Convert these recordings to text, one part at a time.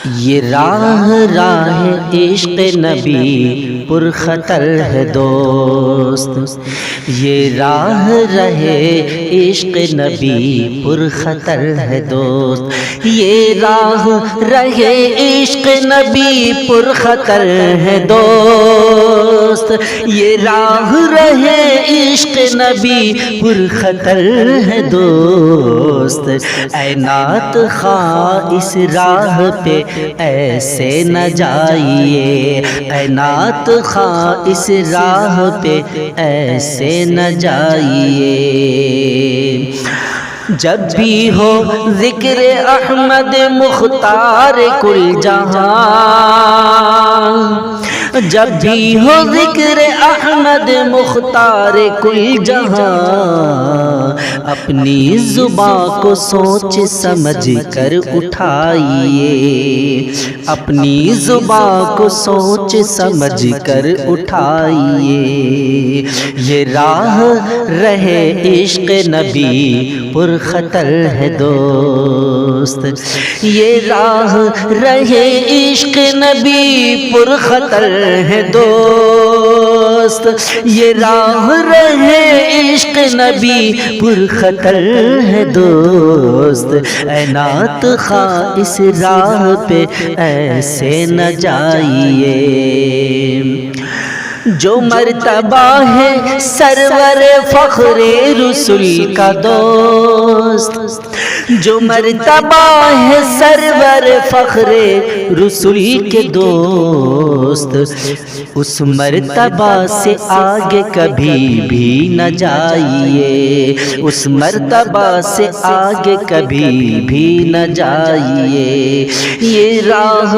یہ راہ عشق نبی پر خطر ہے دوست، یہ راہ عشق نبی پر خطر ہے دوست، یہ راہ عشق نبی پر خطر ہے دوست، یہ راہ عشق نبی پر خطر ہے دوست، اے نعت خواہ اس راہ پہ ایسے نہ جائیے، اے نعت خواہ اس راہ پہ ایسے نہ جائیے، جب بھی ہو ذکر احمد مختار کل جہاں، جب بھی ہو ذکر احمد مختار کل جہاں، اپنی زبان کو سوچ سمجھ کر اٹھائیے، اپنی زبان کو سوچ سمجھ کر اٹھائیے، یہ راہ عشق نبی پر خطر ہے دوست، یہ راہ عشق نبی پر خطر ہے دوست، یہ راہ عشق نبی پر خطر ہے دوست، اے نعت خواہ اس راہ پہ ایسے نہ جائیے، جو مرتبہ ہے سرور فخر رسول کا دوست، جو مرتبہ ہے سرور فخر رسول کے دوست، اس مرتبہ سے آگے کبھی بھی نہ جائیے، اس مرتبہ سے آگے کبھی بھی نہ جائیے، یہ راہ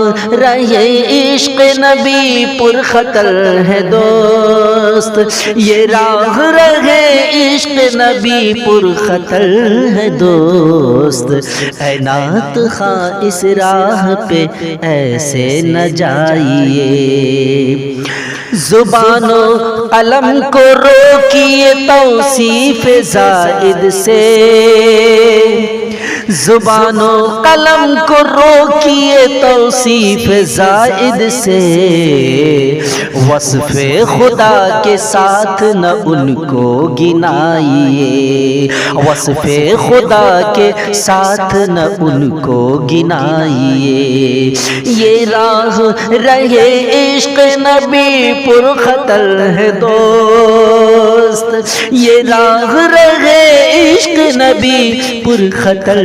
عشق نبی پر خطر ہے دوست، یہ راہ عشق نبی پر خطر ہے دوست، اے نعت خواہ اس راہ پہ ایسے نہ جائیے، زبان و قلم کو روکیے توصیف زائد سے، زبان و قلم کو روکیے توصیف زائد سے، وصف خدا کے ساتھ نہ ان کو گنائیے، وصف خدا کے ساتھ نہ ان کو گنائیے، یہ راہ عشق نبی پر خطر ہے دوست، یہ راہ عشق نبی پر خطر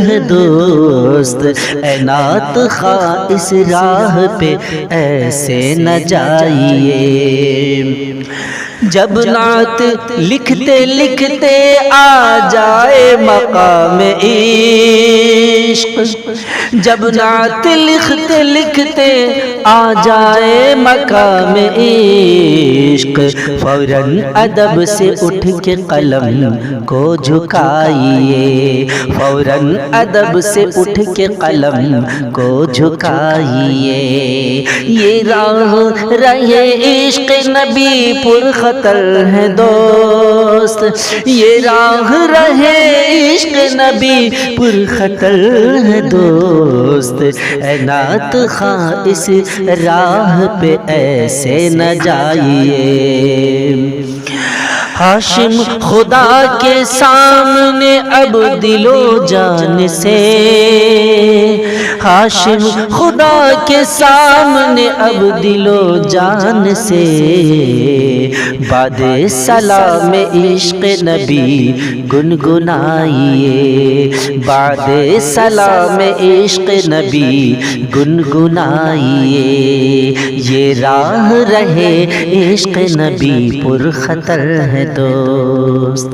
ہے دوست، اے نعت خواہ اس راہ پہ ایسے نہ جائیے، جب نعت لکھتے لکھتے آ جائے مقام عشق، جب نعت لکھتے لکھتے آ جائے مقام عشق، فوراً ادب سے اٹھ کے قلم کو جھکائیے، فوراً ادب سے اٹھ کے قلم کو جھکائیے، یہ راہ عشق نبی پر خطر ہے دوست، یہ راہ عشق نبی پر خطر ہے دوست، اے نعت خواہ اس راہ پہ ایسے نہ جائیے، ہاشم خدا کے سامنے اب دل و جان سے، ہاشم خدا کے سامنے اب دل و جان سے، باد سلام عشق نبی گنگنائیے، باد سلام عشق نبی گنگنائیے، یہ راہ عشق نبی پر خطر ہے دوست۔